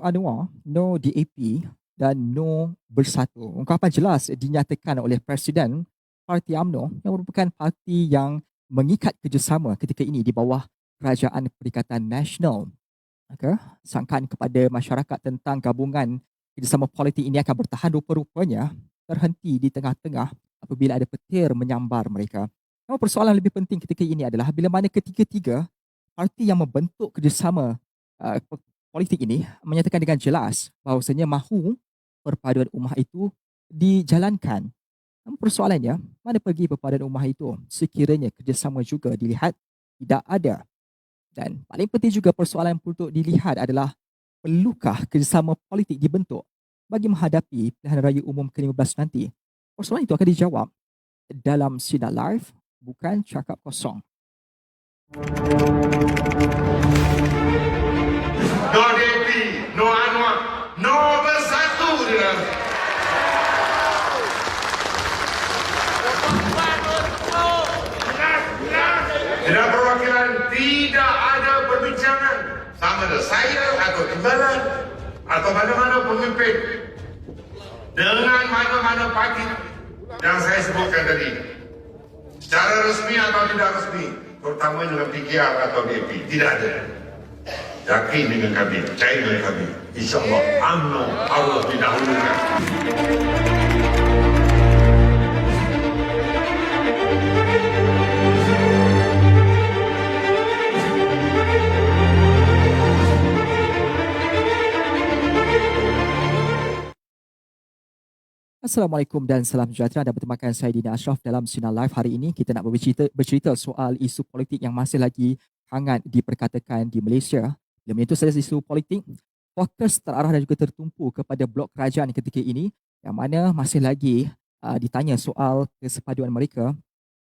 Anwar, no DAP dan no Bersatu. Ungkapan jelas dinyatakan oleh Presiden Parti UMNO yang merupakan parti yang mengikat kerjasama ketika ini di bawah Kerajaan Perikatan Nasional. Maka sangkaan kepada masyarakat tentang gabungan kerjasama politik ini akan bertahan rupa-rupanya terhenti di tengah-tengah apabila ada petir menyambar mereka. Namun persoalan lebih penting ketika ini adalah bila mana ketiga-tiga parti yang membentuk kerjasama politik ini menyatakan dengan jelas bahawasanya mahu perpaduan ummah itu dijalankan. Namun persoalannya, mana pergi perpaduan ummah itu sekiranya kerjasama juga dilihat tidak ada. Dan paling penting juga persoalan yang untuk dilihat adalah perlukah kerjasama politik dibentuk bagi menghadapi pilihan raya umum ke-15 nanti. Persoalan itu akan dijawab dalam Sinar Live, bukan cakap kosong. No DP, no Anwar, no Bersatu dia. Tidak perwakilan, tidak ada perbincangan sama ada saya atau timbalan atau mana-mana pemimpin dengan mana-mana parti yang saya sebutkan tadi. Secara resmi atau tidak resmi, terutama dengan PKR atau DAP, tidak ada. Yakin dengan kami, percaya dengan kami. InsyaAllah, UMNO harus didahulukan. Assalamualaikum dan salam sejahtera. Dan bertemakan saya Dina Ashraf dalam Sinar Live hari ini. Kita nak bercerita soal isu politik yang masih lagi hangat diperkatakan di Malaysia. Bila menyentuh saja isu politik, fokus terarah dan juga tertumpu kepada blok kerajaan ketika ini yang mana masih lagi ditanya soal kesepaduan mereka.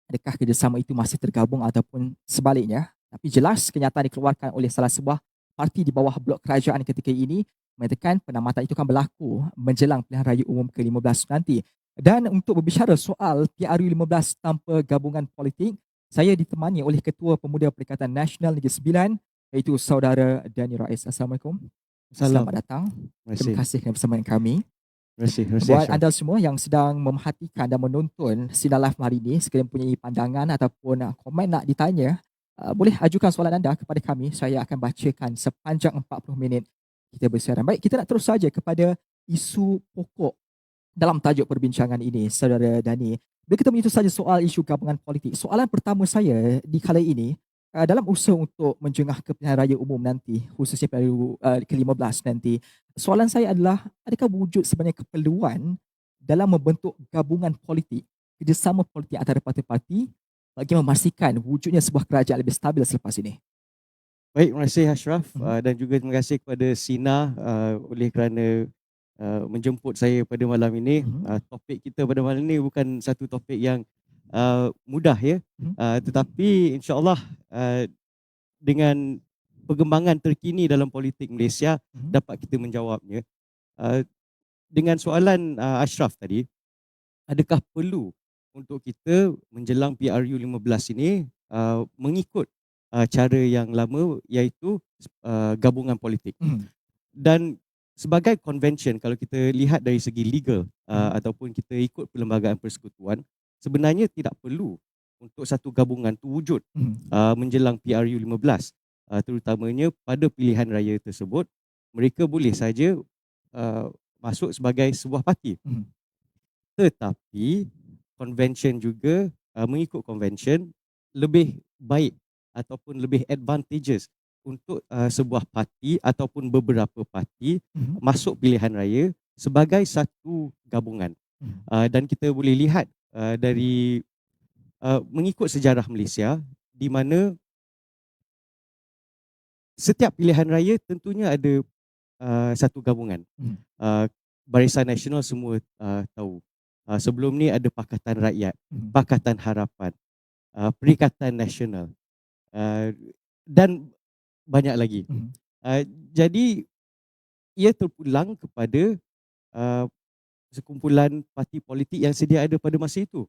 Adakah kerjasama itu masih tergabung ataupun sebaliknya. Tapi jelas kenyataan dikeluarkan oleh salah sebuah parti di bawah blok kerajaan ketika ini mengatakan penamatan itu akan berlaku menjelang pilihan raya umum ke-15 nanti. Dan untuk berbicara soal PRU 15 tanpa gabungan politik, saya ditemani oleh Ketua Pemuda Perikatan Nasional Negeri Sembilan, iaitu Saudara Dani Rais. Assalamualaikum. Selamat datang. Terima kasih kerana bersama dengan kami. Terima kasih. Buat anda semua yang sedang memerhatikan dan menonton Sinar Live hari ini, sekiranya mempunyai pandangan ataupun komen nak ditanya, boleh ajukan soalan anda kepada kami. Saya akan bacakan sepanjang 40 minit kita bersiaran. Baik, kita nak terus saja kepada isu pokok dalam tajuk perbincangan ini, Saudara Dani. Bila kita menyentuh saja soal isu gabungan politik, soalan pertama saya di kala ini, dalam usaha untuk menjengah ke pilihan raya umum nanti, khususnya pilihan ke-15 nanti, soalan saya adalah, adakah wujud sebenarnya keperluan dalam membentuk gabungan politik, kerjasama politik antara parti-parti bagi memastikan wujudnya sebuah kerajaan lebih stabil selepas ini? Baik, terima kasih Ashraf dan juga terima kasih kepada Sina oleh kerana menjemput saya pada malam ini. Topik kita pada malam ini bukan satu topik yang mudah ya, tetapi insyaAllah dengan perkembangan terkini dalam politik Malaysia dapat kita menjawabnya. Dengan soalan Ashraf tadi, adakah perlu untuk kita menjelang PRU 15 ini mengikut cara yang lama, iaitu gabungan politik. Dan sebagai convention, kalau kita lihat dari segi legal ataupun kita ikut perlembagaan persekutuan, sebenarnya tidak perlu untuk satu gabungan itu wujud menjelang PRU 15. Terutamanya pada pilihan raya tersebut, mereka boleh saja masuk sebagai sebuah parti. Tetapi convention juga, mengikut convention, lebih baik ataupun lebih advantageous untuk sebuah parti ataupun beberapa parti masuk pilihan raya sebagai satu gabungan. Dan kita boleh lihat dari mengikut sejarah Malaysia, di mana setiap pilihan raya tentunya ada satu gabungan. Barisan Nasional semua tahu. Sebelum ni ada Pakatan Rakyat, Pakatan Harapan, Perikatan Nasional, dan banyak lagi. Jadi ia terpulang kepada sekumpulan parti politik yang sedia ada pada masa itu.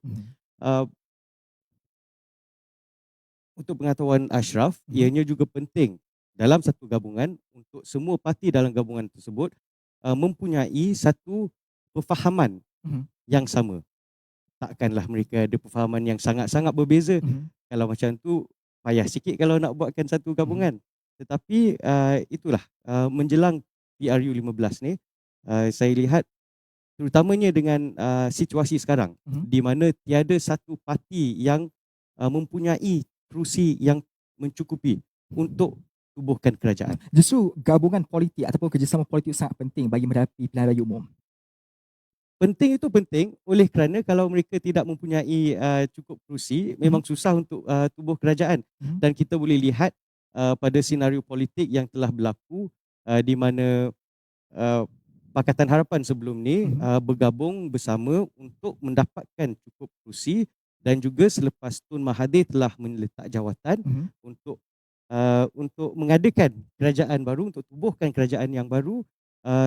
Untuk pengetahuan Ashraf, ianya juga penting dalam satu gabungan untuk semua parti dalam gabungan tersebut mempunyai satu perfahaman Mhm. yang sama. Takkanlah mereka ada perfahaman yang sangat-sangat berbeza. Mhm. Kalau macam tu payah sikit kalau nak buatkan satu Mhm. gabungan. Tetapi itulah menjelang PRU 15 ni saya lihat terutamanya dengan situasi sekarang Mhm. di mana tiada satu parti yang mempunyai kerusi yang mencukupi untuk tubuhkan kerajaan. Justru gabungan politik ataupun kerjasama politik sangat penting bagi menghadapi pilihan raya umum. Penting itu penting oleh kerana kalau mereka tidak mempunyai cukup kerusi memang Mhm. susah untuk tubuh kerajaan, Mhm. dan kita boleh lihat pada senario politik yang telah berlaku di mana uh, Pakatan Harapan sebelum ni Mhm. bergabung bersama untuk mendapatkan cukup kerusi, dan juga selepas Tun Mahathir telah meletak jawatan Mhm. untuk mengadakan kerajaan baru, untuk tubuhkan kerajaan yang baru.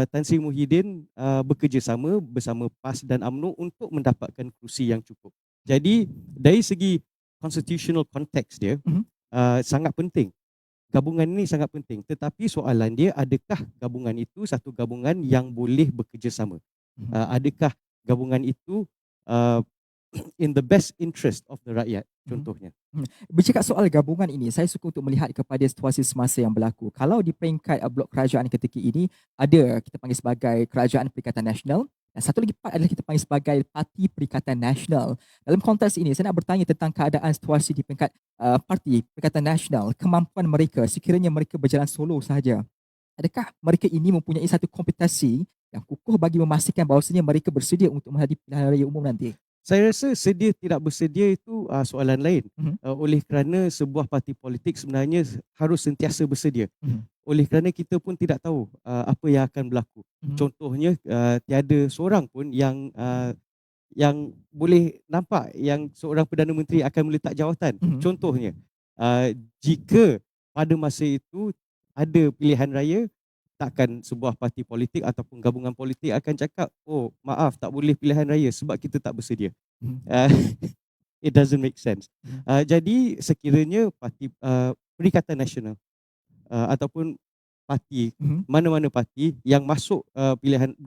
Tan Sri Muhyiddin bekerjasama bersama PAS dan UMNO untuk mendapatkan kerusi yang cukup. Jadi dari segi constitutional context dia Mhm. sangat penting. Gabungan ini sangat penting. Tetapi soalan dia, adakah gabungan itu satu gabungan yang boleh bekerjasama? Mhm. Adakah gabungan itu uh, in the best interest of the rakyat, Mhm. contohnya? Bercakap soal gabungan ini, saya suka untuk melihat kepada situasi semasa yang berlaku. Kalau di peringkat blok kerajaan ketika ini, ada kita panggil sebagai Kerajaan Perikatan Nasional, dan satu lagi part adalah kita panggil sebagai Parti Perikatan Nasional. Dalam konteks ini, saya nak bertanya tentang keadaan situasi di peringkat Parti Perikatan Nasional, kemampuan mereka sekiranya mereka berjalan solo sahaja. Adakah mereka ini mempunyai satu kompetensi yang kukuh bagi memastikan bahawasanya mereka bersedia untuk menghadapi pilihan raya umum nanti? Saya rasa sedia tidak bersedia itu soalan lain. Mhm. Oleh kerana sebuah parti politik sebenarnya harus sentiasa bersedia. Mhm. Oleh kerana kita pun tidak tahu apa yang akan berlaku. Mhm. Contohnya tiada seorang pun yang boleh nampak yang seorang Perdana Menteri akan meletak jawatan. Mhm. Contohnya, jika pada masa itu ada pilihan raya, takkan sebuah parti politik ataupun gabungan politik akan cakap, oh maaf tak boleh pilihan raya sebab kita tak bersedia. Mhm. Uh, it doesn't make sense. Mhm. Jadi sekiranya parti Perikatan Nasional ataupun parti, Mhm. mana-mana parti yang masuk pilihan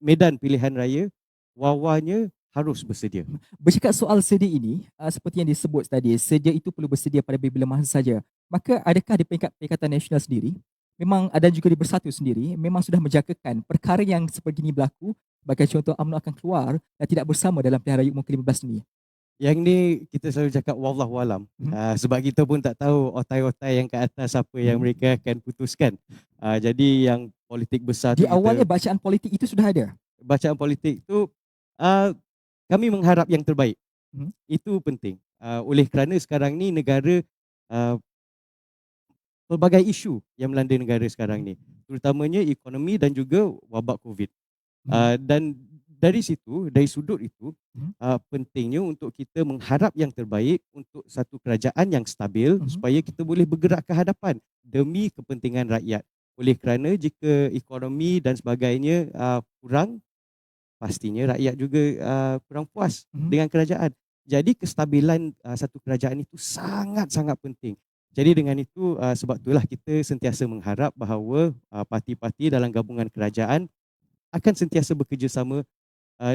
medan pilihan raya, wawanya harus bersedia. Bercakap soal sedia ini, seperti yang disebut tadi, sedia itu perlu bersedia pada bila masa saja. Maka adakah di peringkat Perikatan Nasional sendiri, memang ada juga di Bersatu sendiri, memang sudah menjangkakan perkara yang sebegini berlaku, sebagai contoh UMNO akan keluar dan tidak bersama dalam pilihan raya umum ke-15 ini? Yang ni kita selalu cakap wallahualam. Mhm. Sebab kita pun tak tahu otai-otai yang ke atas apa yang Mhm. mereka akan putuskan. Jadi yang politik besar Di tu awalnya kita, bacaan politik itu sudah ada. bacaan politik tu kami mengharap yang terbaik. Mhm. Itu penting. Oleh kerana sekarang ni negara uh, pelbagai isu yang melanda negara sekarang ni, terutamanya ekonomi dan juga wabak COVID. Mhm. Dan dari situ, dari sudut itu, Mhm. pentingnya untuk kita mengharap yang terbaik untuk satu kerajaan yang stabil Mhm. supaya kita boleh bergerak ke hadapan demi kepentingan rakyat. Oleh kerana jika ekonomi dan sebagainya kurang, pastinya rakyat juga kurang puas Mhm. dengan kerajaan. Jadi kestabilan satu kerajaan itu sangat-sangat penting. Jadi dengan itu sebab itulah kita sentiasa mengharap bahawa parti-parti dalam gabungan kerajaan akan sentiasa bekerjasama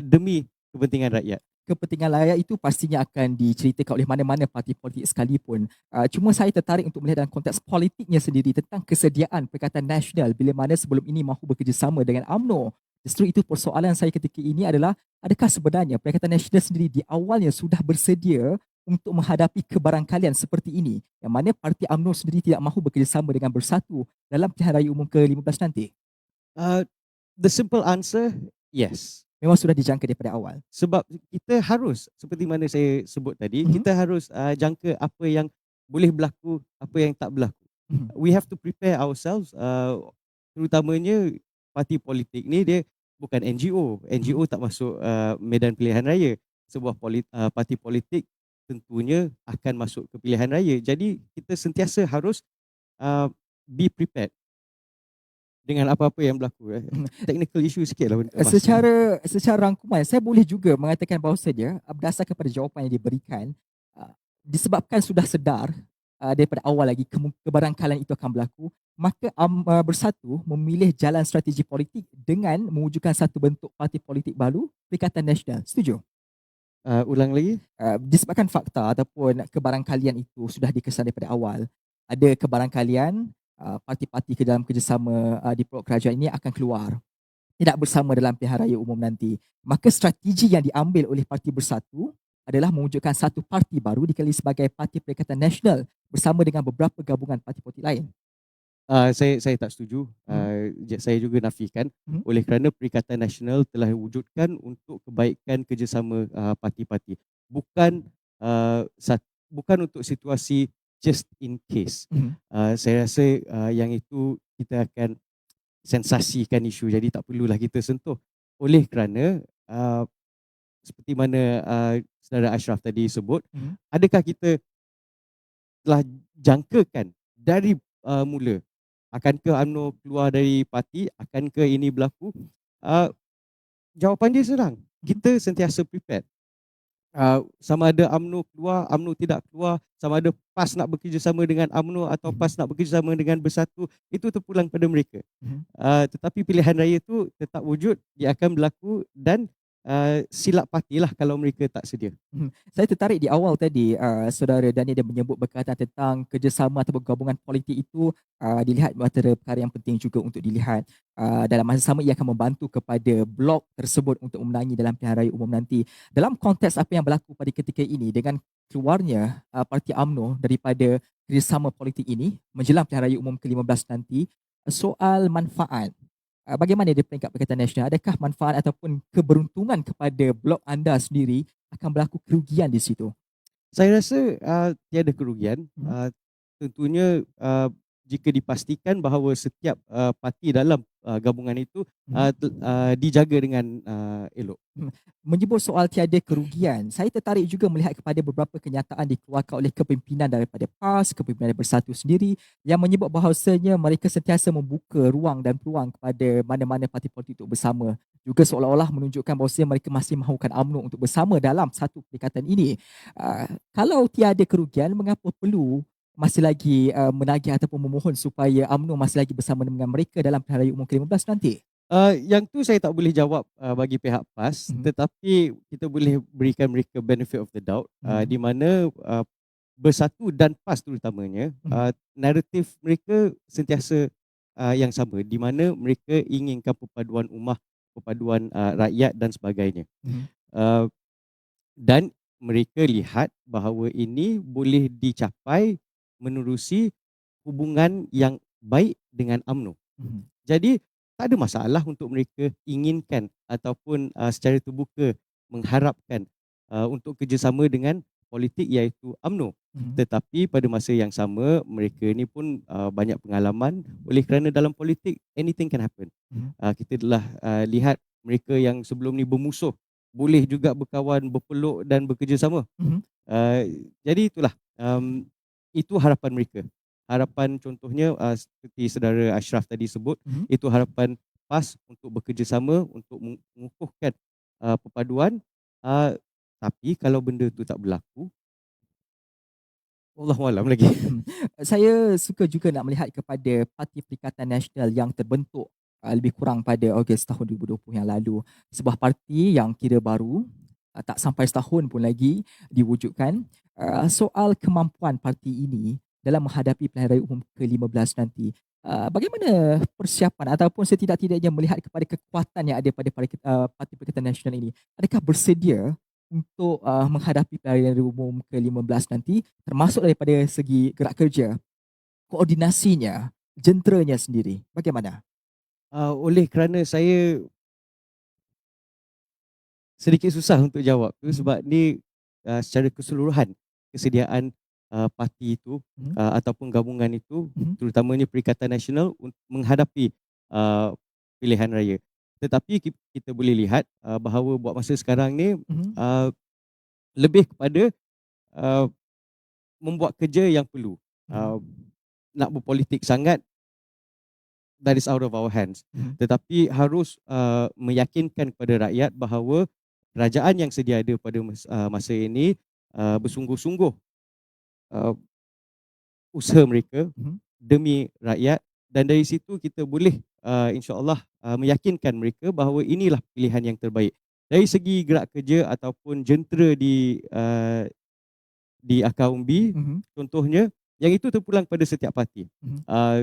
demi kepentingan rakyat. Kepentingan rakyat itu pastinya akan diceritakan oleh mana-mana parti politik sekalipun. Cuma saya tertarik untuk melihat dalam konteks politiknya sendiri tentang kesediaan Perikatan Nasional bila mana sebelum ini mahu bekerjasama dengan UMNO. Justru itu persoalan saya ketika ini adalah, adakah sebenarnya Perikatan Nasional sendiri di awalnya sudah bersedia untuk menghadapi kebarangkalian seperti ini, yang mana parti UMNO sendiri tidak mahu bekerjasama dengan Bersatu dalam pilihan raya umum ke-15 nanti? Uh, the simple answer, yes. Memang sudah dijangka daripada awal. Sebab kita harus, seperti mana saya sebut tadi, Mhm. kita harus jangka apa yang boleh berlaku, apa yang tak berlaku. Mhm. We have to prepare ourselves, terutamanya parti politik ni dia bukan NGO. Mhm. NGO tak masuk medan pilihan raya. Sebuah parti politik tentunya akan masuk ke pilihan raya. Jadi kita sentiasa harus uh, be prepared dengan apa-apa yang berlaku. Mhm. Technical issue sikit lah Mas. Secara rangkuman, saya boleh juga mengatakan bahawa saja berdasarkan pada jawapan yang diberikan, disebabkan sudah sedar daripada awal lagi kebarangkalian itu akan berlaku, maka Bersatu memilih jalan strategi politik dengan mewujudkan satu bentuk parti politik baru, Perikatan Nasional. Setuju? Ulang lagi. Disebabkan fakta ataupun kebarangkalian itu sudah dikesan daripada awal, ada kebarangkalian parti-parti ke dalam kerjasama di Perut Kerajaan ini akan keluar, tidak bersama dalam pilihan raya umum nanti. Maka strategi yang diambil oleh Parti Bersatu adalah mewujudkan satu parti baru dikali sebagai Parti Perikatan Nasional bersama dengan beberapa gabungan parti politik lain. Saya tak setuju. Saya juga nafikan oleh kerana Perikatan Nasional telah diwujudkan untuk kebaikan kerjasama parti-parti. Bukan bukan untuk situasi just in case. Saya rasa yang itu kita akan sensasikan isu, jadi tak perlulah kita sentuh. Oleh kerana seperti mana saudara Ashraf tadi sebut, adakah kita telah jangkakan dari mula akankah UMNO keluar dari parti, akankah ini berlaku? Jawapan dia senang, kita sentiasa prepared. Sama ada UMNO keluar, UMNO tidak keluar, sama ada PAS nak bekerjasama dengan UMNO atau PAS nak bekerjasama dengan Bersatu, itu terpulang pada mereka. Tetapi pilihan raya itu tetap wujud, dia akan berlaku dan silap partilah kalau mereka tak sedia. Saya tertarik di awal tadi, saudara Daniel dia menyebut berkaitan tentang kerjasama atau gabungan politik itu dilihat antara perkara yang penting juga untuk dilihat. Dalam masa sama ia akan membantu kepada blok tersebut untuk memenangi dalam pilihan raya umum nanti. Dalam konteks apa yang berlaku pada ketika ini dengan keluarnya Parti UMNO daripada kerjasama politik ini menjelang pilihan raya umum ke-15 nanti, soal manfaat, bagaimana di peringkat Perikatan Nasional? Adakah manfaat ataupun keberuntungan kepada blok anda sendiri akan berlaku kerugian di situ? Saya rasa tiada kerugian. Tentunya jika dipastikan bahawa setiap parti dalam gabungan itu dijaga dengan elok. Menyebut soal tiada kerugian, saya tertarik juga melihat kepada beberapa kenyataan dikeluarkan oleh kepimpinan daripada PAS, kepimpinan Bersatu sendiri yang menyebut bahawasanya mereka sentiasa membuka ruang dan peluang kepada mana-mana parti politik untuk bersama. Juga seolah-olah menunjukkan bahawasanya mereka masih mahukan UMNO untuk bersama dalam satu perikatan ini. Kalau tiada kerugian, mengapa perlu masih lagi menagih ataupun memohon supaya UMNO masih lagi bersama dengan mereka dalam pilihan raya umum ke-15 nanti? Yang tu saya tak boleh jawab bagi pihak PAS, tetapi kita boleh berikan mereka benefit of the doubt, di mana Bersatu dan PAS terutamanya, naratif mereka sentiasa yang sama, di mana mereka inginkan perpaduan ummah, perpaduan rakyat dan sebagainya. Dan mereka lihat bahawa ini boleh dicapai menerusi hubungan yang baik dengan UMNO. Jadi tak ada masalah untuk mereka inginkan ataupun secara terbuka mengharapkan untuk kerjasama dengan politik iaitu UMNO. Tetapi pada masa yang sama mereka ni pun banyak pengalaman, oleh kerana dalam politik anything can happen. Kita telah lihat mereka yang sebelum ni bermusuh boleh juga berkawan, berpeluk dan bekerjasama. Jadi itulah itu harapan mereka. Harapan contohnya seperti saudara Ashraf tadi sebut, itu harapan PAS untuk bekerjasama untuk mengukuhkan perpaduan. Tapi kalau benda itu tak berlaku, Allahualam lagi. Saya suka juga nak melihat kepada Parti Perikatan Nasional yang terbentuk lebih kurang pada Ogos tahun 2020 yang lalu. Sebuah parti yang kira baru, tak sampai setahun pun lagi diwujudkan. Soal kemampuan parti ini dalam menghadapi pilihan raya umum ke-15 nanti, bagaimana persiapan ataupun setidak-tidaknya melihat kepada kekuatan yang ada pada Parti Perikatan Nasional ini? Adakah bersedia untuk menghadapi pilihan raya umum ke-15 nanti, termasuk daripada segi gerak kerja, koordinasinya, jenteranya sendiri? Bagaimana? Oleh kerana saya sedikit susah untuk jawab tu sebab ni secara keseluruhan kesediaan parti itu ataupun gabungan itu, terutamanya Perikatan Nasional menghadapi pilihan raya. Tetapi kita boleh lihat bahawa buat masa sekarang ni lebih kepada membuat kerja yang perlu. Nak berpolitik sangat, that is out of our hands. Tetapi harus meyakinkan kepada rakyat bahawa kerajaan yang sedia ada pada masa ini bersungguh-sungguh usaha mereka demi rakyat dan dari situ kita boleh insya-Allah meyakinkan mereka bahawa inilah pilihan yang terbaik. Dari segi gerak kerja ataupun jentera di Akar Umbi Mhm. contohnya, yang itu terpulang pada setiap parti. Mhm. Uh,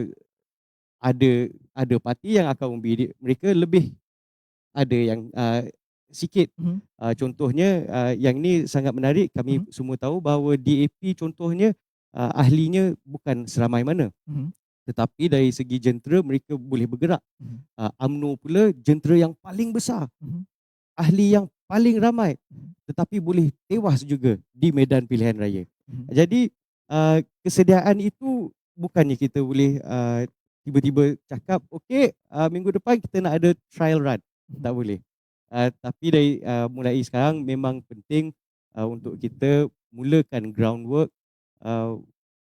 ada parti yang Akar Umbi mereka lebih ada yang sikit. Mhm. Contohnya yang ini sangat menarik, kami Mhm. semua tahu bahawa DAP contohnya ahlinya bukan seramai mana. Mhm. Tetapi dari segi jentera mereka boleh bergerak. Mhm. UMNO pula jentera yang paling besar, Mhm. ahli yang paling ramai, Mhm. tetapi boleh tewas juga di medan pilihan raya. Mhm. Jadi kesediaan itu bukannya kita boleh tiba-tiba cakap, okey minggu depan kita nak ada trial run. Mhm. Tak boleh. Tapi dari mulai sekarang memang penting untuk kita mulakan groundwork uh,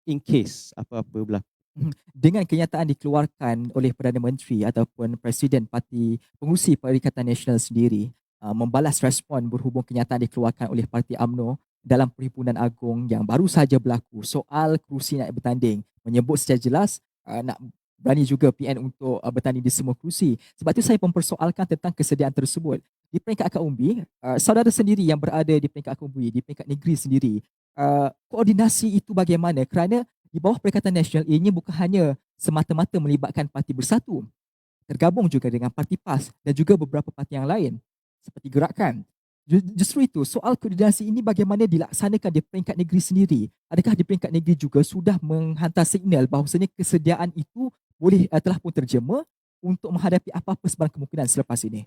in case apa-apa berlaku. Mhm. Dengan kenyataan dikeluarkan oleh Perdana Menteri ataupun Presiden Parti Pengurusi Perikatan Nasional sendiri membalas respon berhubung kenyataan dikeluarkan oleh Parti UMNO dalam Perhimpunan Agung yang baru saja berlaku soal kerusi naik bertanding, menyebut secara jelas nak berani juga PN untuk bertanding di semua kerusi. Sebab itu saya mempersoalkan tentang kesediaan tersebut. Di peringkat akar umbi, saudara sendiri yang berada di peringkat akar umbi, di peringkat negeri sendiri, koordinasi itu bagaimana? Kerana di bawah Perikatan Nasional ianya bukan hanya semata-mata melibatkan Parti Bersatu, tergabung juga dengan Parti PAS dan juga beberapa parti yang lain seperti Gerakan. Justru itu, soal koordinasi ini bagaimana dilaksanakan di peringkat negeri sendiri? Adakah di peringkat negeri juga sudah menghantar signal bahawasanya kesediaan itu boleh telah pun terjema untuk menghadapi apa-apa sebarang kemungkinan selepas ini?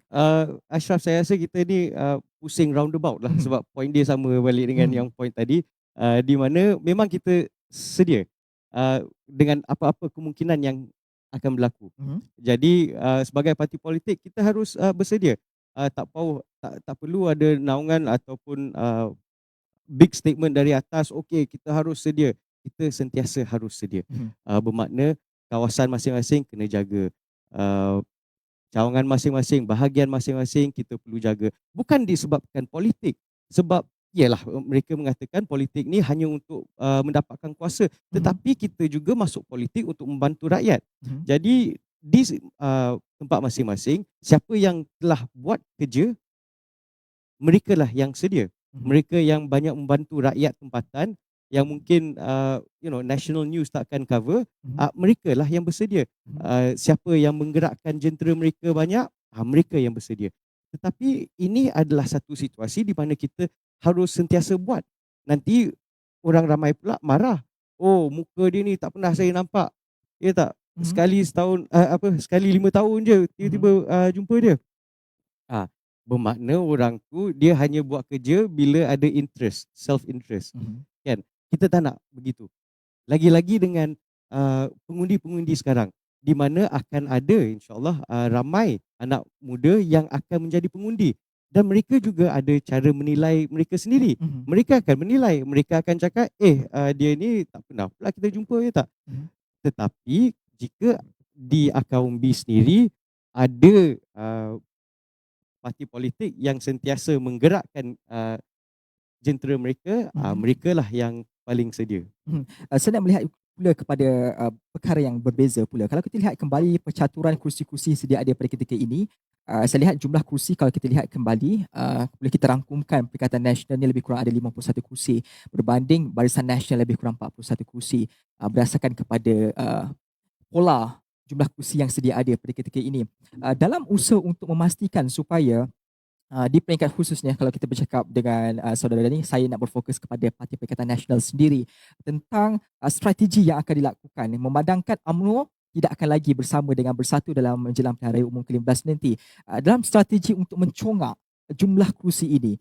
Ashraf, saya rasa kita ni pusing roundabout lah Mhm. sebab poin dia sama balik dengan Mhm. yang poin tadi, di mana memang kita sedia dengan apa-apa kemungkinan yang akan berlaku. Mhm. Jadi sebagai parti politik kita harus bersedia. Tak perlu ada naungan ataupun big statement dari atas, okey kita harus sedia. Kita sentiasa harus sedia. Mhm. Bermakna kawasan masing-masing kena jaga. Uh, Cawangan masing-masing, bahagian masing-masing kita perlu jaga. Bukan disebabkan politik. Sebab ialah mereka mengatakan politik ni hanya untuk mendapatkan kuasa. Mhm. Tetapi kita juga masuk politik untuk membantu rakyat. Mhm. Jadi di tempat masing-masing, siapa yang telah buat kerja, mereka lah yang sedia. Mhm. Mereka yang banyak membantu rakyat tempatan yang mungkin national news takkan cover, Mhm. mereka lah yang bersedia. Mhm. Siapa yang menggerakkan jentera mereka banyak, mereka yang bersedia. Tetapi ini adalah satu situasi di mana kita harus sentiasa buat. Nanti orang ramai pula marah. Oh, muka dia ni tak pernah saya nampak. Ya tak? Mhm. Sekali setahun sekali 5 tahun je Mhm. tiba-tiba jumpa dia. Ah, Bermakna orang tu dia hanya buat kerja bila ada interest, self interest. Mhm. Kan? Kita tak nak begitu. Lagi-lagi dengan pengundi-pengundi sekarang, di mana akan ada insya-Allah ramai anak muda yang akan menjadi pengundi dan mereka juga ada cara menilai mereka sendiri. Mhm. Mereka akan menilai, mereka akan cakap, dia ni tak pernah pula kita jumpa, ya tak? Mhm. Tetapi jika di Akar Umbi sendiri ada parti politik yang sentiasa menggerakkan jentera mereka, Mhm. mereka lah yang paling sedia. Mhm. Saya nak melihat pula kepada perkara yang berbeza pula. Kalau kita lihat kembali percaturan kursi-kursi sedia ada pada ketika ini, saya lihat jumlah kursi kalau kita lihat kembali, boleh kita rangkumkan Perikatan Nasional ni lebih kurang ada 51 kursi berbanding Barisan Nasional lebih kurang 41 kursi berdasarkan kepada pola jumlah kursi yang sedia ada pada ketika ini. Dalam usaha untuk memastikan supaya di peringkat khususnya kalau kita bercakap dengan saudara ni, saya nak berfokus kepada Parti Perikatan Nasional sendiri tentang strategi yang akan dilakukan memadangkan UMNO tidak akan lagi bersama dengan Bersatu dalam menjelang pilihan raya umum ke-15 nanti. Dalam strategi untuk mencongak jumlah kursi ini,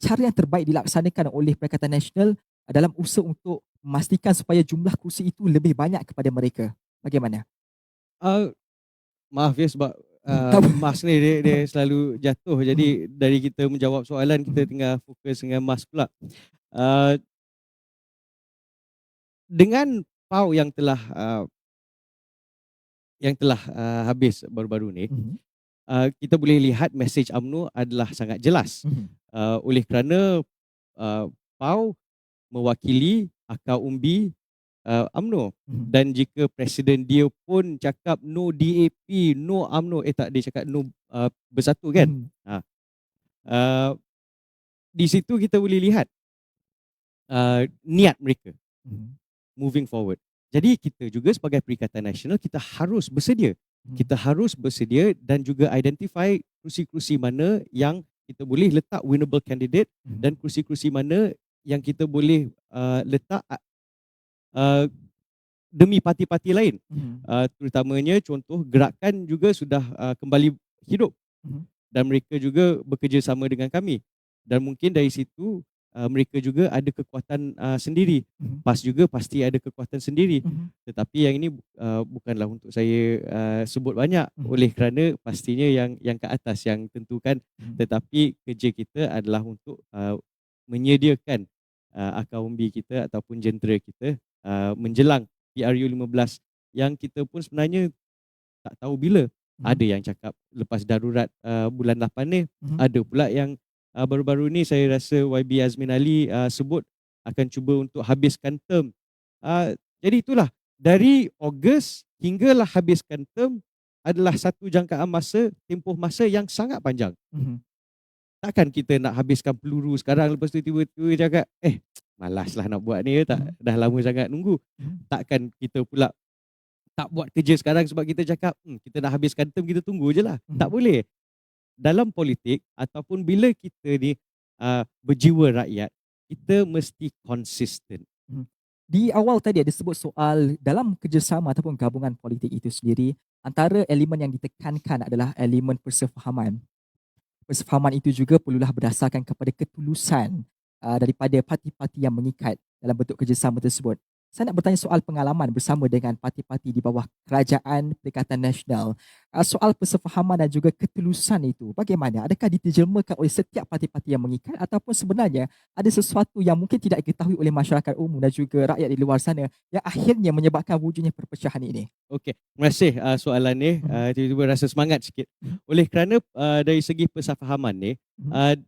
cara yang terbaik dilaksanakan oleh Perikatan Nasional dalam usaha untuk memastikan supaya jumlah kursi itu lebih banyak kepada mereka. Bagaimana? Uh, Maaf ya sebab Tak apa. Mas ni dia selalu jatuh. Mhm. Jadi dari kita menjawab soalan kita Mhm. tengah fokus dengan Mas pula. Uh, dengan PAU yang telah habis baru-baru ni, Mhm. kita boleh lihat mesej UMNO adalah sangat jelas. Mhm. Oleh kerana PAU mewakili Akar Umbi UMNO. Mhm. Dan jika presiden dia pun cakap no DAP, no UMNO, tak, dia cakap no Bersatu kan. Mhm. Uh, di situ kita boleh lihat niat mereka Mhm. moving forward. Jadi kita juga sebagai Perikatan Nasional kita harus bersedia. Mhm. Kita harus bersedia dan juga identify kerusi-kerusi mana yang kita boleh letak winnable candidate Mhm. dan kerusi-kerusi mana yang kita boleh letak uh, demi parti-parti lain. Mhm. Terutamanya contoh gerakan juga sudah kembali hidup Mhm. dan mereka juga bekerjasama dengan kami. Dan mungkin dari situ mereka juga ada kekuatan sendiri. Mhm. PAS juga pasti ada kekuatan sendiri. Mhm. Tetapi yang ini bukanlah untuk saya sebut banyak, Mhm. oleh kerana pastinya yang ke atas yang tentukan. Mhm. Tetapi kerja kita adalah untuk menyediakan akar umbi kita ataupun jentera kita menjelang PRU 15 yang kita pun sebenarnya tak tahu bila. Mhm. Ada yang cakap lepas darurat bulan 8 ni, Mhm. ada pula yang baru-baru ni saya rasa YB Azmin Ali sebut akan cuba untuk habiskan term. Jadi itulah, dari Ogos hinggalah habiskan term adalah satu jangkaan masa, tempoh masa yang sangat panjang. Mhm. Takkan kita nak habiskan peluru sekarang, lepas tu tiba-tiba cakap malaslah nak buat ni, tak, Mhm. dah lama sangat nunggu. Mhm. Takkan kita pula tak buat kerja sekarang sebab kita cakap kita nak habiskan term, kita tunggu je lah. Tak Mhm. boleh. Dalam politik ataupun bila kita ni berjiwa rakyat, kita mesti konsisten. Mhm. Di awal tadi ada sebut soal dalam kerjasama ataupun gabungan politik itu sendiri, antara elemen yang ditekankan adalah elemen persefahaman. Persefahaman itu juga perlulah berdasarkan kepada ketulusan daripada parti-parti yang mengikat dalam bentuk kerjasama tersebut. Saya nak bertanya soal pengalaman bersama dengan parti-parti di bawah Kerajaan Perikatan Nasional. Soal persefahaman dan juga ketulusan itu bagaimana? Adakah diterjemahkan oleh setiap parti-parti yang mengikat ataupun sebenarnya ada sesuatu yang mungkin tidak diketahui oleh masyarakat umum dan juga rakyat di luar sana yang akhirnya menyebabkan wujudnya perpecahan ini? Okey, terima kasih soalan ni. Mhm. Tiba-tiba rasa semangat sikit. Mhm. Oleh kerana dari segi persefahaman ni, Mhm.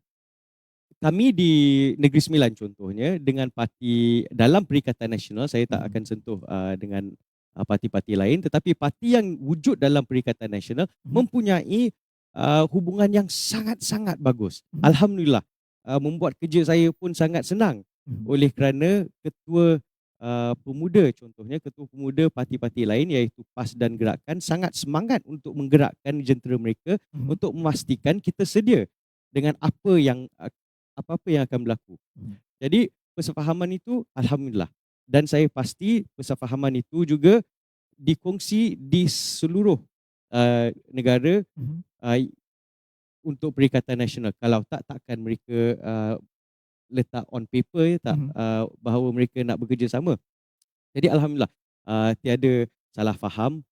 kami di Negeri Sembilan contohnya dengan parti dalam Perikatan Nasional, saya tak akan sentuh dengan parti-parti lain, tetapi parti yang wujud dalam Perikatan Nasional Mhm. mempunyai hubungan yang sangat-sangat bagus. Mhm. Alhamdulillah, membuat kerja saya pun sangat senang Mhm. oleh kerana ketua pemuda, contohnya ketua pemuda parti-parti lain iaitu PAS dan Gerakan sangat semangat untuk menggerakkan jentera mereka Mhm. untuk memastikan kita sedia dengan apa-apa yang akan berlaku. Mhm. Jadi persefahaman itu alhamdulillah, dan saya pasti persefahaman itu juga dikongsi di seluruh negara Mhm. untuk Perikatan Nasional. Kalau tak, takkan mereka letak on paper Mhm. bahawa mereka nak bekerjasama. Jadi alhamdulillah tiada salah faham.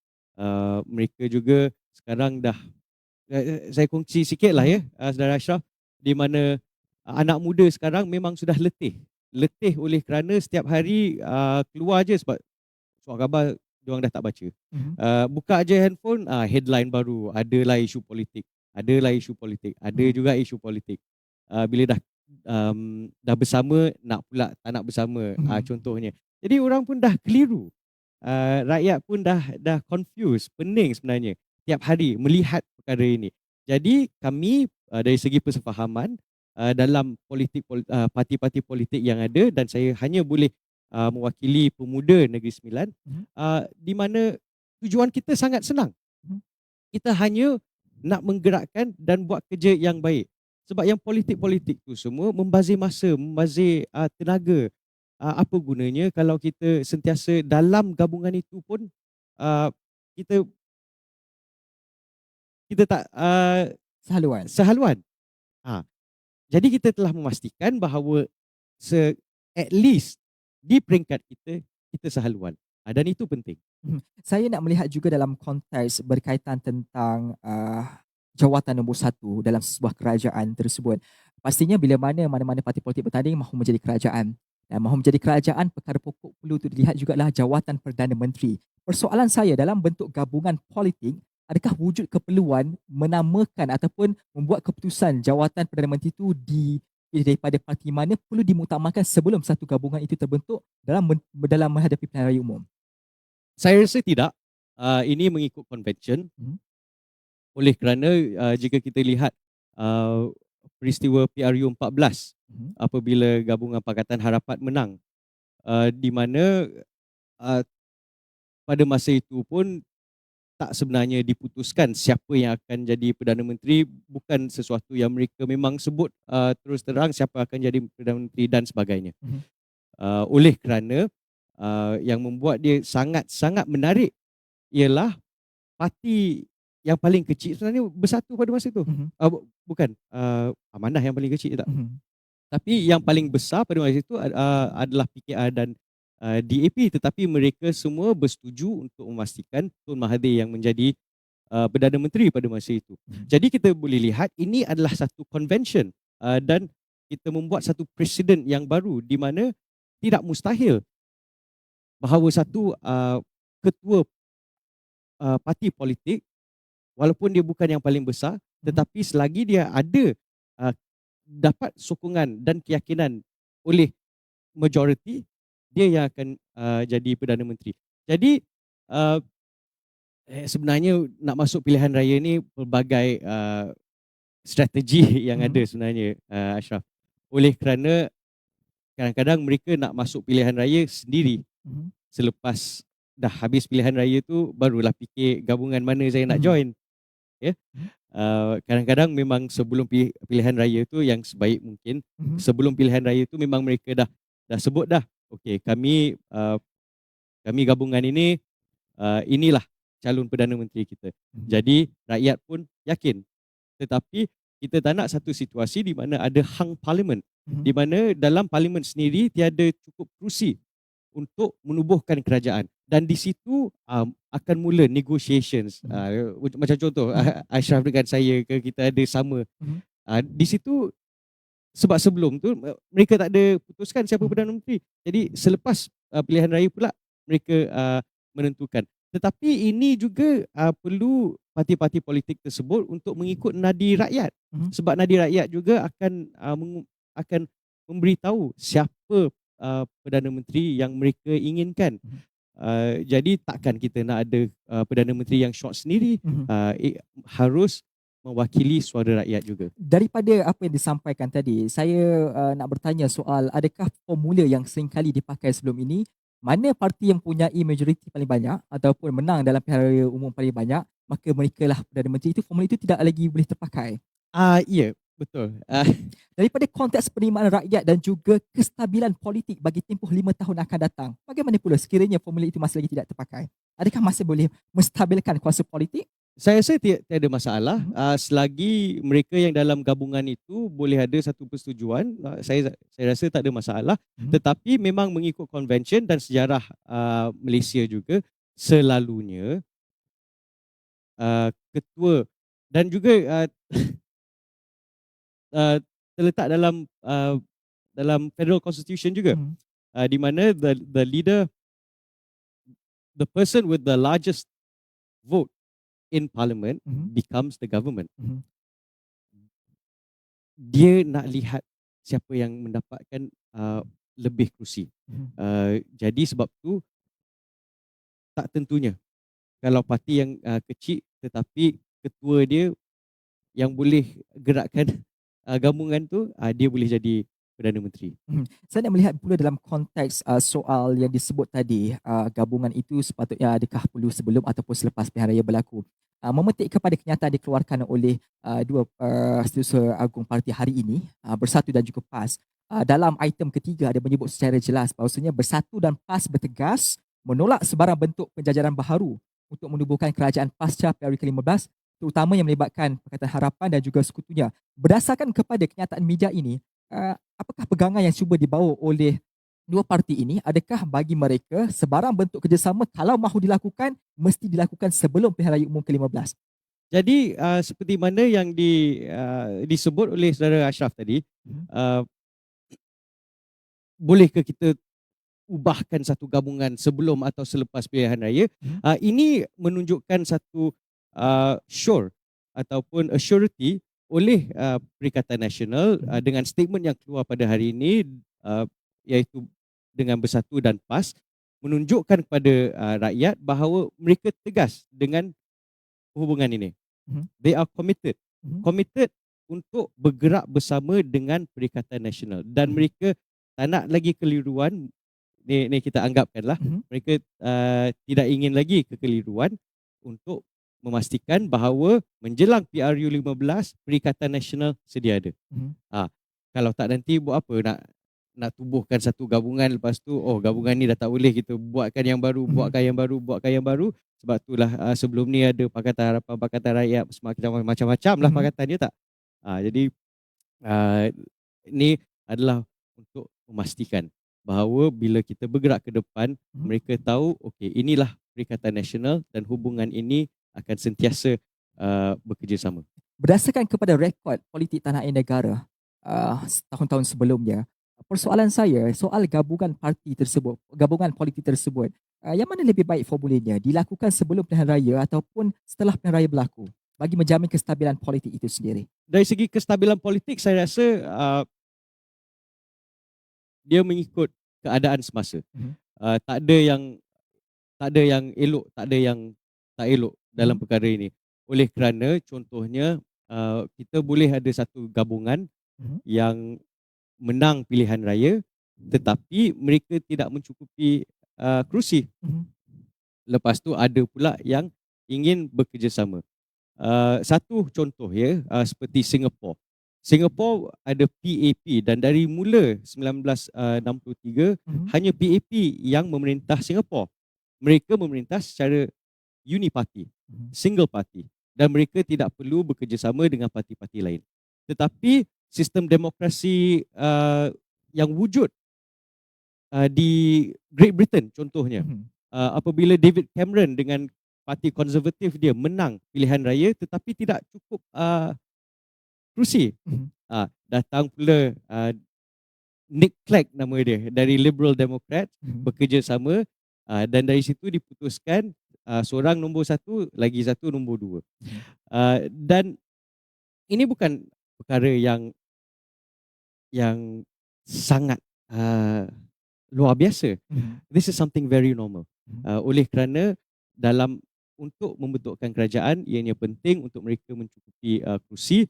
Mereka juga sekarang dah saya kongsi sikit lah ya, Mhm. Saudara Ashraf, di mana anak muda sekarang memang sudah letih. Letih oleh kerana setiap hari keluar je sebab surat khabar diorang dah tak baca. Mhm. Buka je handphone, headline baru, adalah isu politik. Adalah isu politik. Ada Mhm. juga isu politik. Bila dah bersama, nak pula tak nak bersama, Mhm. contohnya. Jadi orang pun dah keliru. Rakyat pun dah confused, pening sebenarnya tiap hari melihat perkara ini. Jadi kami dari segi persefahaman dalam parti-parti politik yang ada, dan saya hanya boleh mewakili pemuda Negeri Sembilan, Mhm. di mana tujuan kita sangat senang. Mhm. Kita hanya nak menggerakkan dan buat kerja yang baik. Sebab yang politik-politik tu semua membazir masa, membazir tenaga. Apa gunanya kalau kita sentiasa dalam gabungan itu pun uh, kita kita tak Sehaluan. sehaluan. Ha, jadi kita telah memastikan bahawa at least di peringkat kita, kita sehaluan. Dan itu penting. Saya nak melihat juga dalam konteks berkaitan tentang jawatan nombor 1 dalam sebuah kerajaan tersebut. Pastinya bila mana-mana parti politik bertanding mahu menjadi kerajaan. Dan mahu menjadi kerajaan, perkara pokok perlu untuk dilihat jugalah jawatan Perdana Menteri. Persoalan saya dalam bentuk gabungan politik, adakah wujud keperluan menamakan ataupun membuat keputusan jawatan Perdana Menteri itu daripada parti mana perlu dimuktamarkan sebelum satu gabungan itu terbentuk dalam menghadapi pilihan raya umum? Saya rasa tidak. Ini mengikut convention. Oleh kerana jika kita lihat peristiwa PRU 14 apabila gabungan Pakatan Harapan menang, di mana pada masa itu pun tak sebenarnya diputuskan siapa yang akan jadi Perdana Menteri, bukan sesuatu yang mereka memang sebut terus terang siapa akan jadi Perdana Menteri dan sebagainya. Oleh kerana yang membuat dia sangat-sangat menarik ialah parti yang paling kecil sebenarnya bersatu pada masa itu. Bukan, Amanah yang paling kecil tak. Tapi yang paling besar pada masa itu adalah PKR dan DAP, tetapi mereka semua bersetuju untuk memastikan Tun Mahathir yang menjadi Perdana Menteri pada masa itu. Jadi kita boleh lihat ini adalah satu convention dan kita membuat satu presiden yang baru di mana tidak mustahil bahawa satu ketua parti politik, walaupun dia bukan yang paling besar, tetapi selagi dia ada dapat sokongan dan keyakinan oleh majoriti, dia yang akan jadi Perdana Menteri. Jadi sebenarnya nak masuk pilihan raya ni pelbagai strategi yang ada sebenarnya, Ashraf. Oleh kerana kadang-kadang mereka nak masuk pilihan raya sendiri. Selepas dah habis pilihan raya tu barulah fikir gabungan mana saya nak join. Ya. Kadang-kadang memang sebelum pilihan raya tu yang sebaik mungkin, sebelum pilihan raya tu memang mereka dah sebut dah, okey, kami gabungan ini inilah calon Perdana Menteri kita. Jadi rakyat pun yakin. Tetapi kita tak nak satu situasi di mana ada hang parlimen, di mana dalam parlimen sendiri tiada cukup kerusi untuk menubuhkan kerajaan, dan di situ akan mula negotiations. Macam contoh Ashraf dengan saya kita ada sama di situ, sebab sebelum tu mereka tak ada putuskan siapa Perdana Menteri. Jadi selepas pilihan raya pula mereka menentukan. Tetapi ini juga perlu parti-parti politik tersebut untuk mengikut nadi rakyat. Sebab nadi rakyat juga akan memberitahu siapa Perdana Menteri yang mereka inginkan. Jadi takkan kita nak ada Perdana Menteri yang short sendiri, harus mewakili suara rakyat juga. Daripada apa yang disampaikan tadi, saya nak bertanya soal adakah formula yang seringkali dipakai sebelum ini, mana parti yang mempunyai majoriti paling banyak ataupun menang dalam pilihan raya umum paling banyak, maka mereka lah Perdana Menteri itu, formula itu tidak lagi boleh terpakai. Ya, betul. Daripada konteks penerimaan rakyat dan juga kestabilan politik bagi tempoh 5 tahun akan datang, bagaimana pula sekiranya formula itu masih lagi tidak terpakai? Adakah masih boleh menstabilkan kuasa politik? Saya rasa tiada masalah selagi mereka yang dalam gabungan itu boleh ada satu persetujuan. Saya rasa tak ada masalah. Tetapi memang mengikut convention dan sejarah Malaysia juga, selalunya ketua dan juga terletak dalam federal constitution juga, di mana the leader, the person with the largest vote in parliament becomes the government. Dia nak lihat siapa yang mendapatkan lebih kerusi. Jadi sebab tu tak tentunya kalau parti yang kecil tetapi ketua dia yang boleh gerakkan gabungan tu, dia boleh jadi Perdana Menteri. Saya nak melihat pula dalam konteks soal yang disebut tadi, gabungan itu sepatutnya adakah perlu sebelum ataupun selepas pilihan raya berlaku. Memetik kepada kenyataan dikeluarkan oleh dua Setiausaha Agung Parti hari ini, Bersatu dan juga PAS. Dalam item ketiga ada menyebut secara jelas bahawasanya Bersatu dan PAS bertegas menolak sebarang bentuk penjajaran baharu untuk menubuhkan kerajaan pasca PRU ke-15, terutama yang melibatkan Pakatan Harapan dan juga sekutunya. Berdasarkan kepada kenyataan media ini, apakah pegangan yang cuba dibawa oleh dua parti ini? Adakah bagi mereka sebarang bentuk kerjasama kalau mahu dilakukan, mesti dilakukan sebelum pilihan raya umum ke-15? Jadi seperti mana yang disebut oleh saudara Ashraf tadi, bolehkah kita ubahkan satu gabungan sebelum atau selepas pilihan raya? Ini menunjukkan satu sure ataupun a surety oleh Perikatan Nasional dengan statement yang keluar pada hari ini, iaitu dengan bersatu dan PAS, menunjukkan kepada rakyat bahawa mereka tegas dengan hubungan ini. Mhm. They are committed. Mhm. Committed untuk bergerak bersama dengan Perikatan Nasional, dan mereka tak nak lagi keliruan. Ni kita anggapkanlah Mhm. mereka tidak ingin lagi kekeliruan untuk memastikan bahawa menjelang PRU 15 Perikatan Nasional sedia ada. Mhm. Kalau tak, nanti buat apa nak tubuhkan satu gabungan, lepas tu gabungan ni dah tak boleh, kita buatkan yang baru, buatkan yang baru. Sebab itulah sebelum ni ada Pakatan Harapan, Pakatan Rakyat, macam-macam lah pakatan dia tak. Jadi ini adalah untuk memastikan bahawa bila kita bergerak ke depan, mereka tahu okey, inilah Perikatan Nasional dan hubungan ini akan sentiasa bekerjasama. Berdasarkan kepada rekod politik tanah air negara tahun-tahun sebelumnya, persoalan saya soal gabungan politik tersebut, yang mana lebih baik formulanya, dilakukan sebelum pilihan raya ataupun setelah pilihan raya berlaku bagi menjamin kestabilan politik itu sendiri? Dari segi kestabilan politik, saya rasa dia mengikut keadaan semasa. Tak ada yang elok, tak ada yang tak elok dalam perkara ini. Oleh kerana contohnya kita boleh ada satu gabungan yang menang pilihan raya, tetapi mereka tidak mencukupi kerusi. Lepas tu ada pula yang ingin bekerjasama. Satu contoh seperti Singapura. Singapura ada PAP, dan dari mula 1963 hanya PAP yang memerintah Singapura. Mereka memerintah secara uniparti, single party, dan mereka tidak perlu bekerjasama dengan parti-parti lain. Tetapi sistem demokrasi yang wujud di Great Britain contohnya, apabila David Cameron dengan parti konservatif dia menang pilihan raya tetapi tidak cukup kerusi, datang pula Nick Clegg nama dia dari Liberal Democrat, bekerjasama, dan dari situ diputuskan seorang nombor satu, lagi satu nombor dua. Dan ini bukan perkara yang sangat luar biasa. This is something very normal. Oleh kerana untuk membentukkan kerajaan, ianya penting untuk mereka mencukupi kerusi,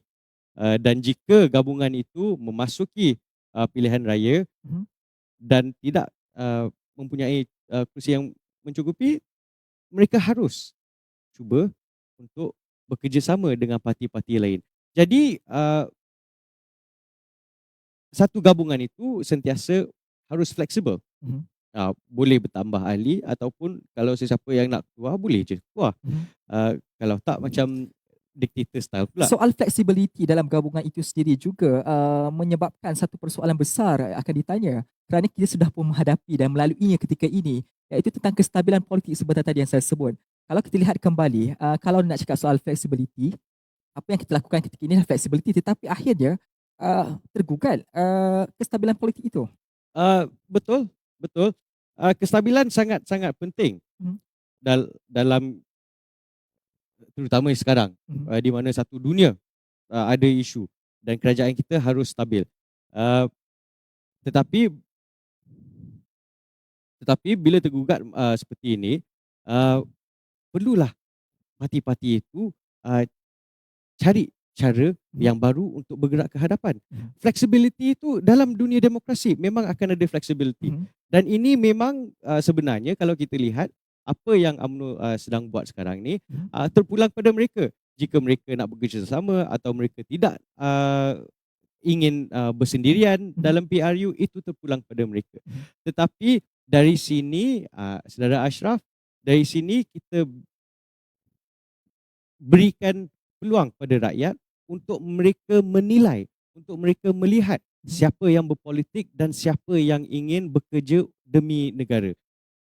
dan jika gabungan itu memasuki pilihan raya dan tidak mempunyai kerusi yang mencukupi, mereka harus cuba untuk bekerjasama dengan parti-parti lain. Jadi satu gabungan itu sentiasa harus fleksibel. Boleh bertambah ahli, ataupun kalau sesiapa yang nak keluar boleh je keluar. Kalau tak, macam dictator style pula. Soal flexibility dalam gabungan itu sendiri juga menyebabkan satu persoalan besar akan ditanya, kerana kita sudah pun menghadapi dan melaluinya ketika ini, iaitu tentang kestabilan politik sebentar tadi yang saya sebut. Kalau kita lihat kembali, kalau nak cakap soal flexibility, apa yang kita lakukan ketika ini adalah flexibility, tetapi akhirnya tergugat kestabilan politik itu. Betul. Kestabilan sangat-sangat penting dalam, terutama sekarang, di mana satu dunia ada isu dan kerajaan kita harus stabil. Tetapi bila tergugat seperti ini, perlulah parti-parti itu cari cara yang baru untuk bergerak ke hadapan. Flexibility itu dalam dunia demokrasi memang akan ada flexibility. Dan ini memang sebenarnya kalau kita lihat apa yang UMNO sedang buat sekarang ni, terpulang pada mereka. Jika mereka nak bekerjasama atau mereka tidak ingin bersendirian dalam PRU, itu terpulang pada mereka. Tetapi dari sini, Saudara Ashraf, dari sini kita berikan peluang pada rakyat untuk mereka menilai, untuk mereka melihat siapa yang berpolitik dan siapa yang ingin bekerja demi negara.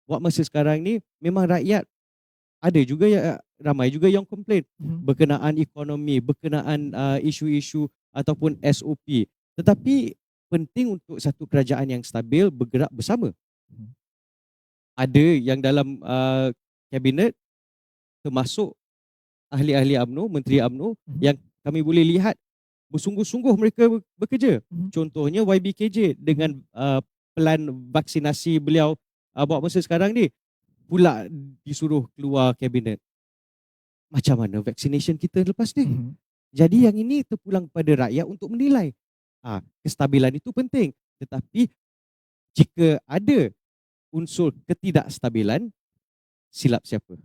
Buat masa sekarang ni, memang rakyat ada juga ramai juga yang komplain berkenaan ekonomi, berkenaan isu-isu ataupun SOP. Tetapi penting untuk satu kerajaan yang stabil bergerak bersama. Ada yang dalam kabinet, termasuk ahli-ahli UMNO, menteri UMNO, yang kami boleh lihat bersungguh-sungguh mereka bekerja. Mhm. Contohnya YBKJ dengan pelan vaksinasi beliau buat masa sekarang ni pula disuruh keluar kabinet. Macam mana vaccination kita lepas ni? Mhm. Jadi yang ini terpulang pada rakyat untuk menilai. Kestabilan itu penting. Tetapi jika ada unsur ketidakstabilan, silap siapa?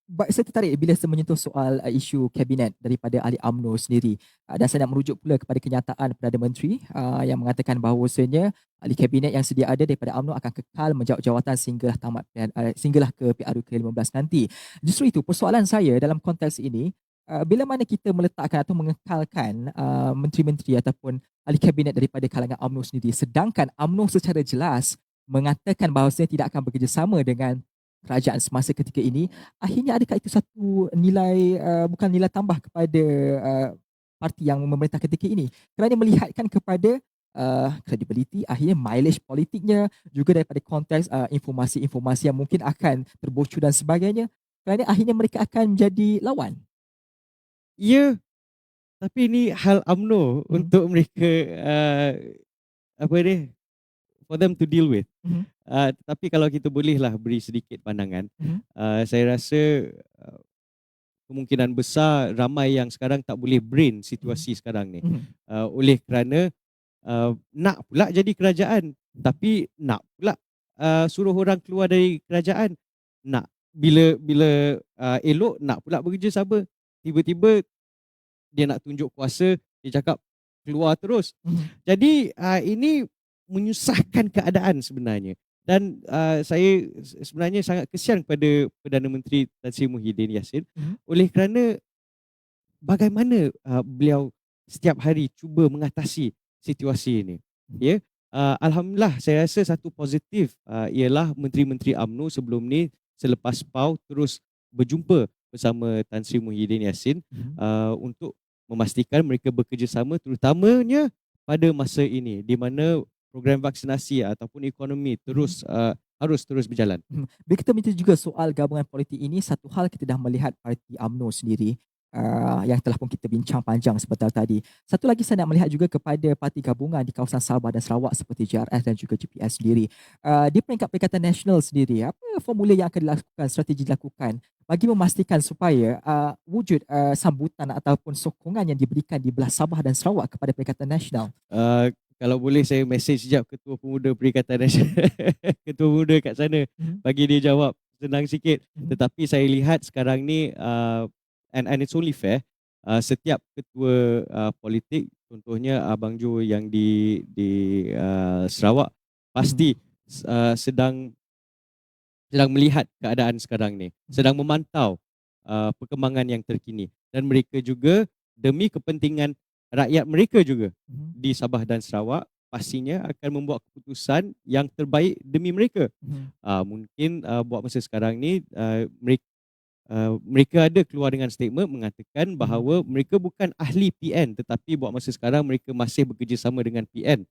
Baik, saya tertarik bila saya menyentuh soal isu kabinet daripada ahli UMNO sendiri. Dan saya nak merujuk pula kepada kenyataan Perdana Menteri yang mengatakan bahawasanya ahli kabinet yang sedia ada daripada UMNO akan kekal menjawab jawatan sehinggalah ke PRU ke-15 nanti. Justru itu persoalan saya dalam konteks ini, bila mana kita meletakkan atau mengekalkan menteri-menteri ataupun ahli kabinet daripada kalangan UMNO sendiri, sedangkan UMNO secara jelas mengatakan bahawasanya tidak akan bekerjasama dengan kerajaan semasa ketika ini, akhirnya adakah itu satu nilai bukan nilai tambah kepada parti yang memerintah ketika ini, kerana melihatkan kepada credibility, akhirnya mileage politiknya juga daripada konteks informasi-informasi yang mungkin akan terbocor dan sebagainya, kerana akhirnya mereka akan menjadi lawan. Ya, tapi ini hal UMNO untuk mereka apa ni, for them to deal with. Mhm. Tetapi kalau kita bolehlah beri sedikit pandangan, Mhm. saya rasa kemungkinan besar ramai yang sekarang tak boleh brain situasi sekarang ni. Mhm. Oleh kerana nak pula jadi kerajaan, tapi nak pula suruh orang keluar dari kerajaan. Nak bila elok nak pula bekerja sama. Tiba-tiba dia nak tunjuk kuasa, dia cakap keluar terus. Mhm. Jadi ini menyusahkan keadaan sebenarnya. Dan saya sebenarnya sangat kesian kepada Perdana Menteri Tan Sri Muhyiddin Yassin Mhm. oleh kerana bagaimana beliau setiap hari cuba mengatasi situasi ini. Ya, alhamdulillah saya rasa satu positif ialah menteri-menteri UMNO sebelum ni selepas PAU terus berjumpa bersama Tan Sri Muhyiddin Yassin Mhm. untuk memastikan mereka bekerjasama terutamanya pada masa ini di mana program vaksinasi ataupun ekonomi terus harus terus berjalan. Bila kita minta juga soal gabungan politik ini, satu hal kita dah melihat parti UMNO sendiri yang telah pun kita bincang panjang sebentar tadi. Satu lagi saya nak melihat juga kepada parti gabungan di kawasan Sabah dan Sarawak seperti JRS dan juga GPS sendiri. Di peringkat Perikatan Nasional sendiri, apa formula yang akan dilakukan, strategi dilakukan bagi memastikan supaya wujud sambutan ataupun sokongan yang diberikan di belah Sabah dan Sarawak kepada Perikatan Nasional? Kalau boleh saya mesej sekejap Ketua Pemuda Perikatan Nasional, Ketua Pemuda kat sana, bagi dia jawab senang sikit. Tetapi saya lihat sekarang ni and it's only fair, setiap ketua politik, contohnya Abang Jo yang di Sarawak pasti sedang melihat keadaan sekarang ni, sedang memantau perkembangan yang terkini, dan mereka juga demi kepentingan rakyat mereka juga di Sabah dan Sarawak pastinya akan membuat keputusan yang terbaik demi mereka. Mungkin buat masa sekarang ni mereka ada keluar dengan statement mengatakan bahawa mereka bukan ahli PN, tetapi buat masa sekarang mereka masih bekerjasama dengan PN.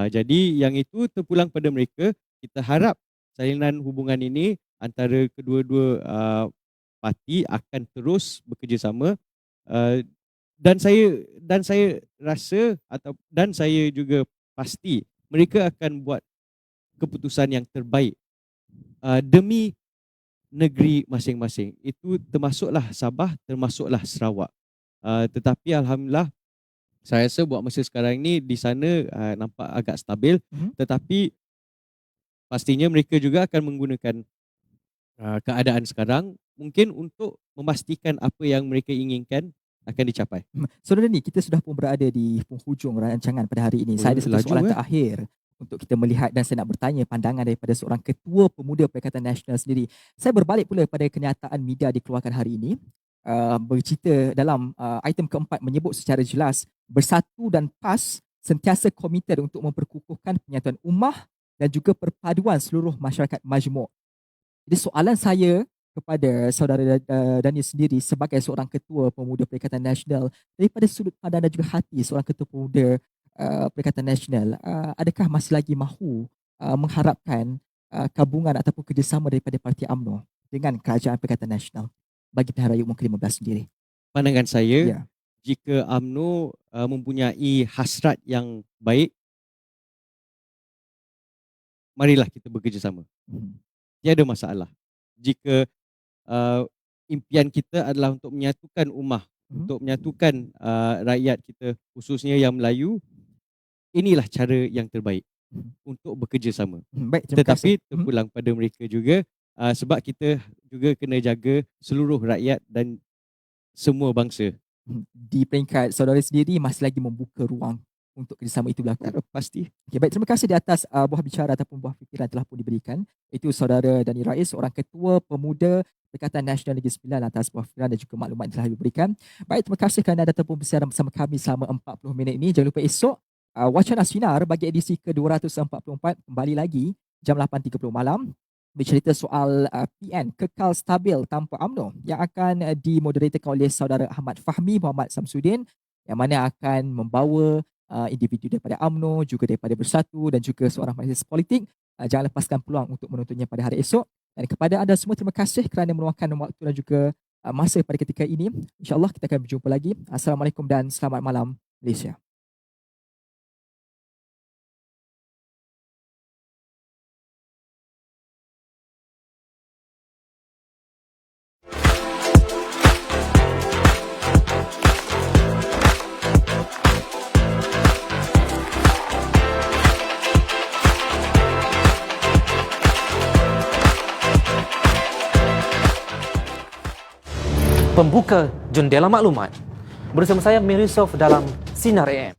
Jadi yang itu terpulang pada mereka. Kita harap salinan hubungan ini antara kedua-dua parti akan terus bekerjasama, dan saya rasa dan saya juga pasti mereka akan buat keputusan yang terbaik demi negeri masing-masing. Itu termasuklah Sabah, termasuklah Sarawak. Tetapi alhamdulillah saya rasa buat masa sekarang ni di sana nampak agak stabil, tetapi pastinya mereka juga akan menggunakan keadaan sekarang mungkin untuk memastikan apa yang mereka inginkan akan dicapai. Saudara ni, kita sudah pun berada di penghujung rancangan pada hari ini. Saya ada satu soalan terakhir untuk kita melihat dan saya nak bertanya pandangan daripada seorang Ketua Pemuda Perikatan Nasional sendiri. Saya berbalik pula pada kenyataan media dikeluarkan hari ini. Bercerita dalam item keempat menyebut secara jelas Bersatu dan PAS sentiasa komited untuk memperkukuhkan penyatuan ummah dan juga perpaduan seluruh masyarakat majmuk. Jadi soalan saya kepada saudara Daniel sendiri sebagai seorang Ketua Pemuda Perikatan Nasional, daripada sudut pandang dan juga hati seorang Ketua Pemuda Perikatan Nasional, adakah masih lagi mahu mengharapkan gabungan ataupun kerjasama daripada Parti UMNO dengan Kerajaan Perikatan Nasional bagi pilihan raya umum ke-15 sendiri? Pandangan saya, jika UMNO mempunyai hasrat yang baik, marilah kita bekerjasama. Tiada masalah. Jika impian kita adalah untuk menyatukan ummah, untuk menyatukan rakyat kita, khususnya yang Melayu, inilah cara yang terbaik untuk bekerjasama. Baik, terima kasih. Tetapi terpulang pada mereka juga, sebab kita juga kena jaga seluruh rakyat dan semua bangsa. Di peringkat saudara sendiri masih lagi membuka ruang untuk kerjasama itu berlaku. Pasti. Okay, baik, terima kasih di atas buah bicara ataupun buah fikiran telah pun diberikan. Itu saudara Dani Rais, seorang ketua pemuda Perikatan Nasional Negeri Sembilan, atas buah fikiran dan juga maklumat yang telah diberikan. Baik, terima kasih kerana datang pun bersiaran bersama kami selama 40 minit ini. Jangan lupa esok Wacana Sinar bagi edisi ke-244 kembali lagi jam 8.30 malam. Bercerita soal PN kekal stabil tanpa UMNO yang akan dimoderatorkan oleh saudara Ahmad Fahmi Muhammad Samsudin, yang mana akan membawa individu daripada UMNO, juga daripada Bersatu dan juga seorang majlis politik. Jangan lepaskan peluang untuk menontonnya pada hari esok. Dan kepada anda semua, terima kasih kerana meluangkan waktu dan juga masa pada ketika ini. InsyaAllah kita akan berjumpa lagi. Assalamualaikum dan selamat malam Malaysia. Pembuka jendela maklumat. Bersama saya Mir Yusof dalam Sinar AM.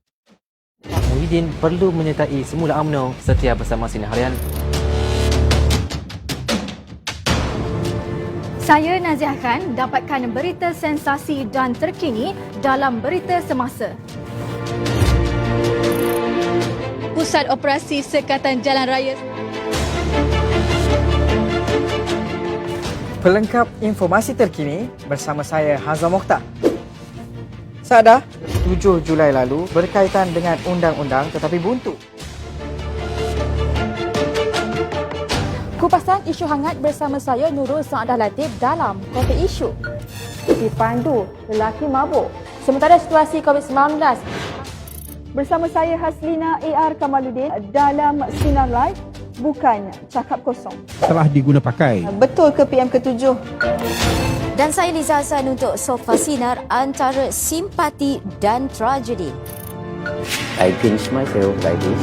Muhyiddin perlu menyertai semula UMNO setia bersama Sinar Harian. Saya Nazia Khan, dapatkan berita sensasi dan terkini dalam berita semasa. Pusat Operasi Sekatan Jalan Raya. Pelengkap informasi terkini bersama saya Hazam Mokhtar. Sadar 7 Julai lalu berkaitan dengan undang-undang tetapi buntu. Kupasan isu hangat bersama saya Nurul Saadah Latif dalam Kotak Isu. Dipandu lelaki mabuk sementara situasi COVID-19. Bersama saya Haslina AR Kamaluddin dalam Sinar Live, bukan cakap kosong. Telah diguna pakai. Betul ke PM ke-7? Dan saya Liza Hassan untuk Sofa Sinar, antara simpati dan tragedi. I pinch myself like this.